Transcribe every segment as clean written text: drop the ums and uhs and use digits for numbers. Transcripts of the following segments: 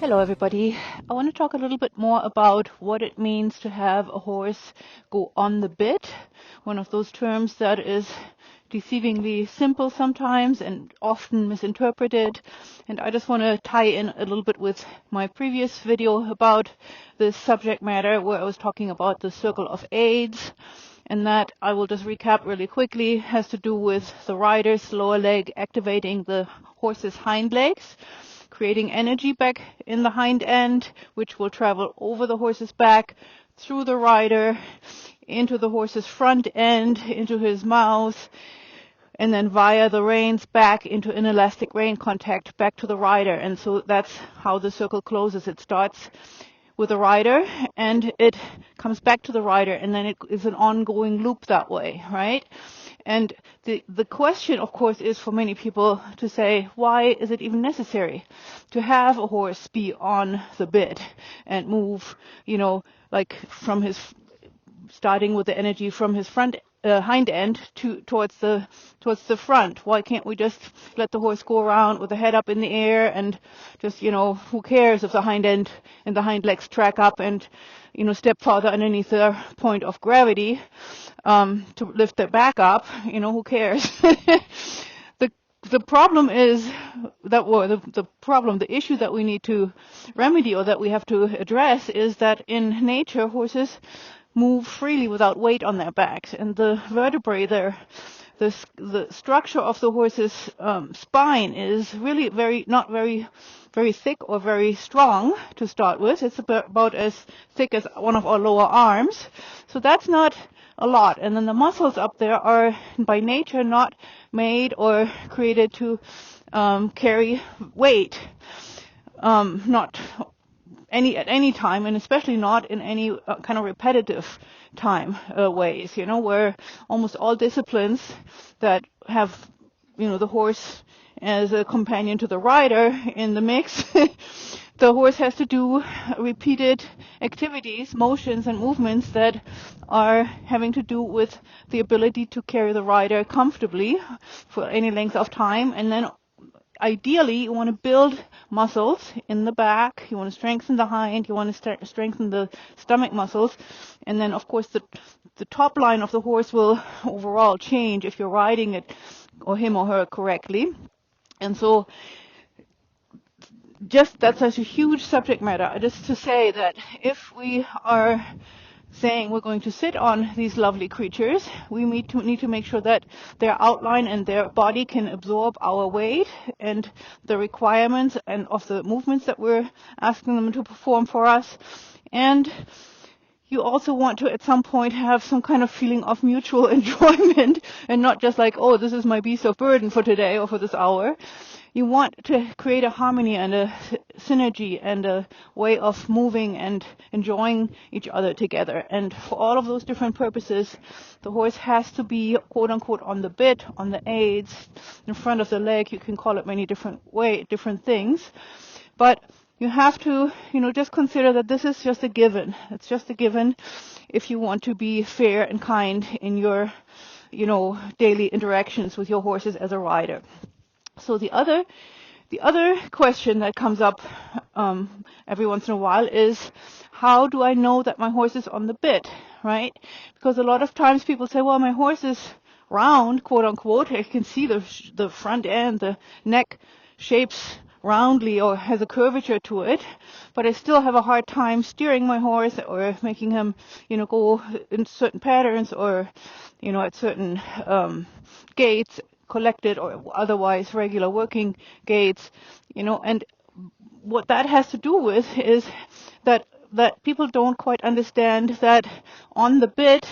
Hello everybody. I want to talk a little bit more about what it means to have a horse go on the bit, one of those terms that is deceivingly simple sometimes and often misinterpreted. And I just want to tie in a little bit with my previous video about this subject matter where I was talking about the circle of aids. And that, I will just recap really quickly, has to do with the rider's lower leg activating the horse's hind legs, creating energy back in the hind end, which will travel over the horse's back, through the rider, into the horse's front end, into his mouth, and then via the reins back into inelastic rein contact back to the rider. And so that's how the circle closes. It starts with the rider and it comes back to the rider, and then it is an ongoing loop that way, right? And the question, of course, is for many people to say, why is it even necessary to have a horse be on the bit and move, like from his, starting with the energy from his front hind end towards the front? Why can't we just let the horse go around with the head up in the air and just, who cares if the hind end and the hind legs track up and, step farther underneath the point of gravity to lift their back up? Who cares? The problem is that, well, the issue that we need to remedy, or that we have to address, is that in nature horses move freely without weight on their backs, and the vertebrae there, the structure of the horse's spine is really not very thick or very strong to start with. It's about as thick as one of our lower arms, so that's not a lot. And then the muscles up there are by nature not made or created to carry weight, not at any time, and especially not in any kind of repetitive time ways, where almost all disciplines that have, the horse as a companion to the rider in the mix, the horse has to do repeated activities, motions and movements that are having to do with the ability to carry the rider comfortably for any length of time. And then ideally, you want to build muscles in the back, you want to strengthen the hind, you want to strengthen the stomach muscles, and then of course the top line of the horse will overall change if you're riding it, or him or her, correctly. And so that's such a huge subject matter, just to say that if we are saying we're going to sit on these lovely creatures, we need to make sure that their outline and their body can absorb our weight and the requirements and of the movements that we're asking them to perform for us. And you also want to, at some point, have some kind of feeling of mutual enjoyment, and not just like, oh, this is my beast of burden for today or for this hour. You want to create a harmony and a synergy and a way of moving and enjoying each other together. And for all of those different purposes, the horse has to be, quote unquote, on the bit, on the aids, in front of the leg. You can call it many different things. But you have to, just consider that this is just a given. It's just a given if you want to be fair and kind in your, daily interactions with your horses as a rider. So the other question that comes up every once in a while is, how do I know that my horse is on the bit, right? Because a lot of times people say, well, my horse is round, quote unquote. I can see the front end, the neck shapes roundly or has a curvature to it, but I still have a hard time steering my horse or making him, go in certain patterns or, at certain gaits, collected or otherwise regular working gaits, and what that has to do with is that people don't quite understand that on the bit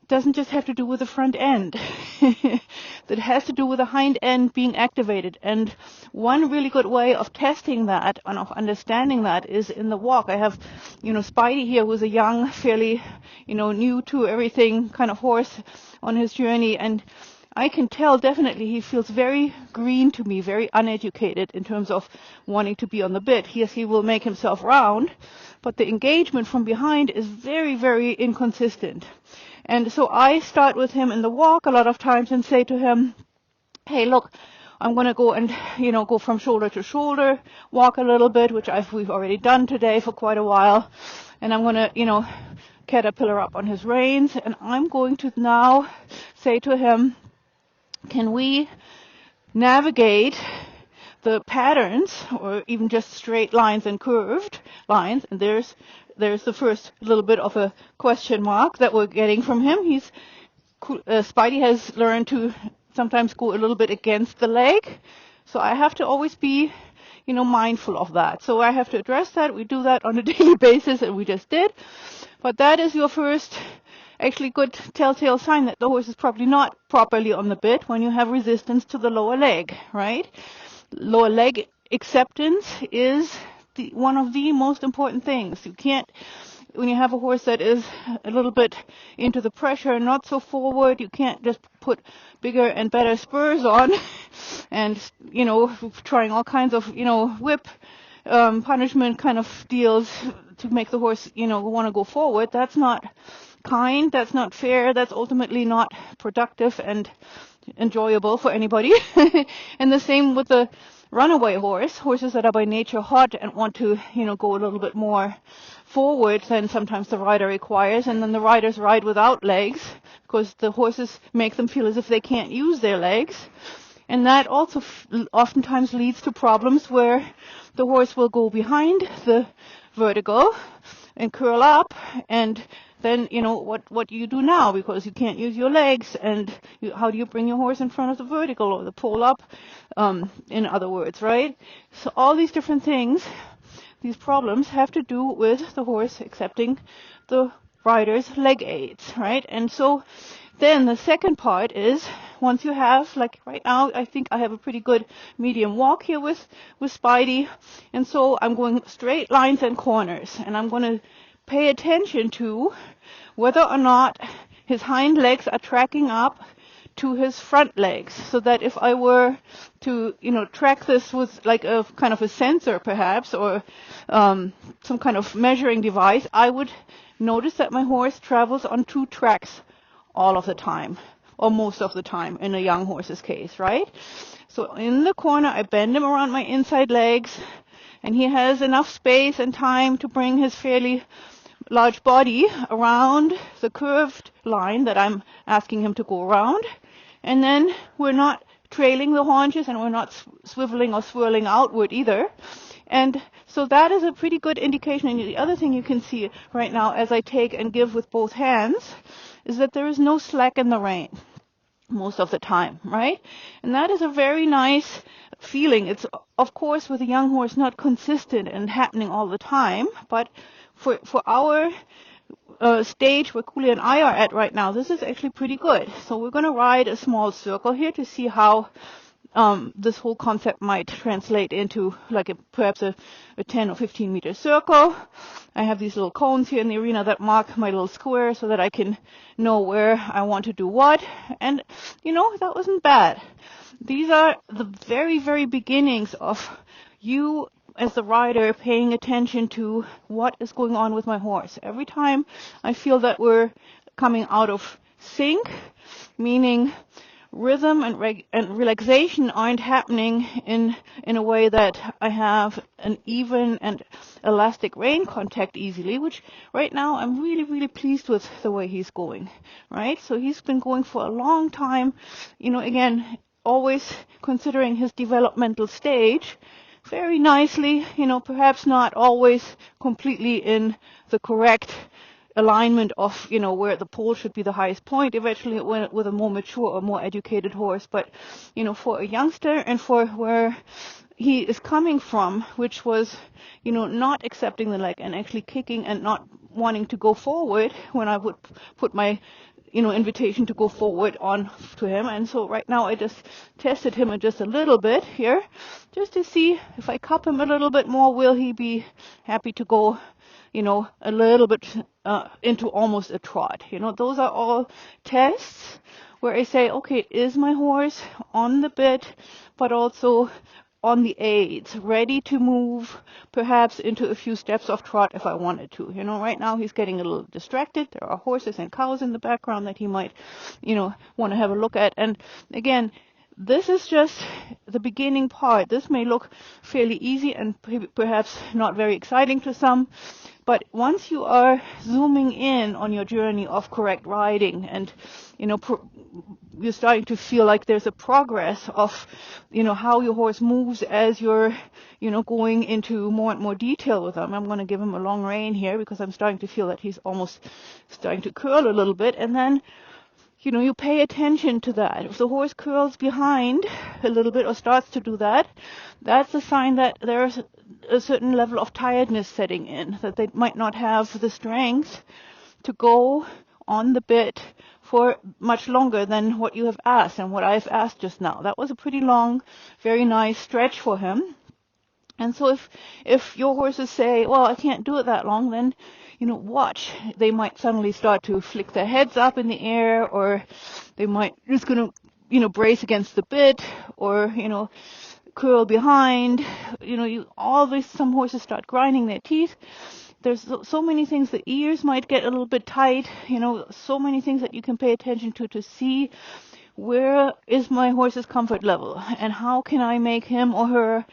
doesn't just have to do with the front end. That has to do with the hind end being activated. And one really good way of testing that and of understanding that is in the walk. I have, Spidey here, who's a young, fairly, new to everything kind of horse on his journey, and I can tell definitely he feels very green to me, very uneducated in terms of wanting to be on the bit. Yes, he will make himself round, but the engagement from behind is very, very inconsistent. And so I start with him in the walk a lot of times and say to him, hey, look, I'm going to go and, go from shoulder to shoulder, walk a little bit, which we've already done today for quite a while. And I'm going to, caterpillar up on his reins. And I'm going to now say to him, can we navigate the patterns, or even just straight lines and curved lines? And there's the first little bit of a question mark that we're getting from him. Spidey has learned to sometimes go a little bit against the leg. So I have to always be, mindful of that. So I have to address that. We do that on a daily basis, and we just did. But that is your first actually good telltale sign that the horse is probably not properly on the bit, when you have resistance to the lower leg, right? Lower leg acceptance is one of the most important things. You can't, when you have a horse that is a little bit into the pressure, not so forward, you can't just put bigger and better spurs on and, trying all kinds of, whip punishment kind of deals to make the horse, want to go forward. That's not kind, that's not fair, that's ultimately not productive and enjoyable for anybody. And the same with the runaway horses that are by nature hot and want to, go a little bit more forward than sometimes the rider requires, and then the riders ride without legs because the horses make them feel as if they can't use their legs. And that also oftentimes leads to problems where the horse will go behind the vertical and curl up, and then, what do you do now? Because you can't use your legs, and how do you bring your horse in front of the vertical or the pole up, in other words, right? So all these different things, these problems have to do with the horse accepting the rider's leg aids, right? And so then the second part is, once you have, like right now, I think I have a pretty good medium walk here with Spidey. And so I'm going straight lines and corners, and I'm going to pay attention to whether or not his hind legs are tracking up to his front legs, so that if I were to, track this with like a kind of a sensor perhaps, or some kind of measuring device, I would notice that my horse travels on 2 tracks all of the time, or most of the time in a young horse's case, right? So in the corner, I bend him around my inside legs, and he has enough space and time to bring his fairly large body around the curved line that I'm asking him to go around. And then we're not trailing the haunches, and we're not swiveling or swirling outward either. And so that is a pretty good indication. And the other thing you can see right now as I take and give with both hands is that there is no slack in the rein most of the time, right? And that is a very nice feeling. It's, of course, with a young horse, not consistent and happening all the time, but for our stage where Cooley and I are at right now, this is actually pretty good. So we're going to ride a small circle here to see how this whole concept might translate into like perhaps a 10 or 15 meter circle. I have these little cones here in the arena that mark my little square so that I can know where I want to do what. And, that wasn't bad. These are the very, very beginnings of you as the rider paying attention to what is going on with my horse. Every time I feel that we're coming out of sync, meaning rhythm and relaxation aren't happening in a way that I have an even and elastic rein contact easily, which right now I'm really, really pleased with the way he's going, right? So he's been going for a long time, again, always considering his developmental stage very nicely, perhaps not always completely in the correct alignment of, where the pole should be the highest point eventually with a more mature or more educated horse. But, for a youngster and for where he is coming from, which was, not accepting the leg and actually kicking and not wanting to go forward when I would put my invitation to go forward on to him. And so right now I just tested him just a little bit here, just to see if I cup him a little bit more, will he be happy to go, a little bit into almost a trot. Those are all tests where I say, okay, is my horse on the bit, but also on the aids, ready to move perhaps into a few steps of trot if I wanted to. Right now he's getting a little distracted. There are horses and cows in the background that he might, want to have a look at. And again, This is just the beginning part. This may look fairly easy and perhaps not very exciting to some, but once you are zooming in on your journey of correct riding and, you're starting to feel like there's a progress of, how your horse moves as you're, going into more and more detail with them. I'm going to give him a long rein here because I'm starting to feel that he's almost starting to curl a little bit, and then you pay attention to that. If the horse curls behind a little bit or starts to do that, that's a sign that there's a certain level of tiredness setting in, that they might not have the strength to go on the bit for much longer than what you have asked and what I've asked just now. That was a pretty long, very nice stretch for him. And so if your horses say, well, I can't do it that long, then watch. They might suddenly start to flick their heads up in the air, or they might just brace against the bit, or, curl behind. Some horses start grinding their teeth. There's so many things. The ears might get a little bit tight, so many things that you can pay attention to see where is my horse's comfort level and how can I make him or her,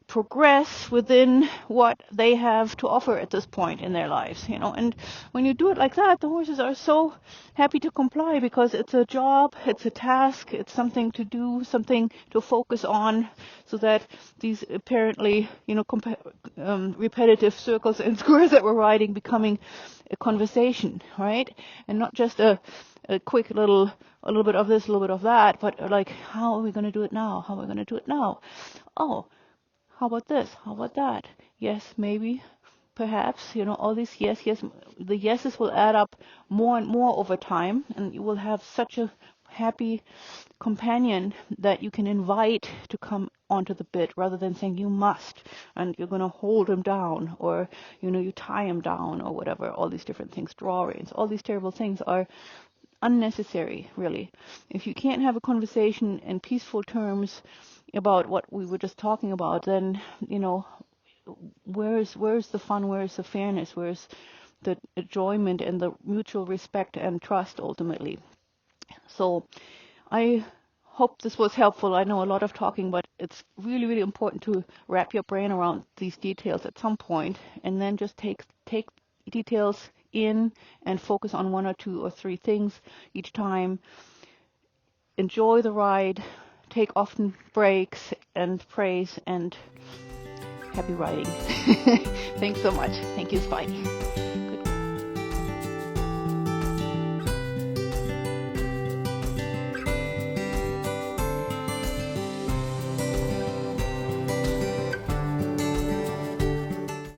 progress within what they have to offer at this point in their lives, and when you do it like that, the horses are so happy to comply because it's a job, it's a task, it's something to do, something to focus on, so that these apparently, repetitive circles and squares that we're riding becoming a conversation, right? And not just a quick a little bit of this, a little bit of that, but like, how are we going to do it now? How are we going to do it now? Oh, how about this? How about that? Yes, maybe, perhaps, all these yes. The yeses will add up more and more over time, and you will have such a happy companion that you can invite to come onto the bit rather than saying you must, and you're going to hold him down, or, you tie him down, or whatever, all these different things, draw reins, all these terrible things are unnecessary, really. If you can't have a conversation in peaceful terms about what we were just talking about, then, where's the fun, where's the fairness, where's the enjoyment and the mutual respect and trust ultimately? So I hope this was helpful. I know a lot of talking, but it's really, really important to wrap your brain around these details at some point, and then just take details in and focus on one or two or three things each time. Enjoy the ride, take often breaks and praise, and happy riding. Thanks so much. Thank you, Spidey.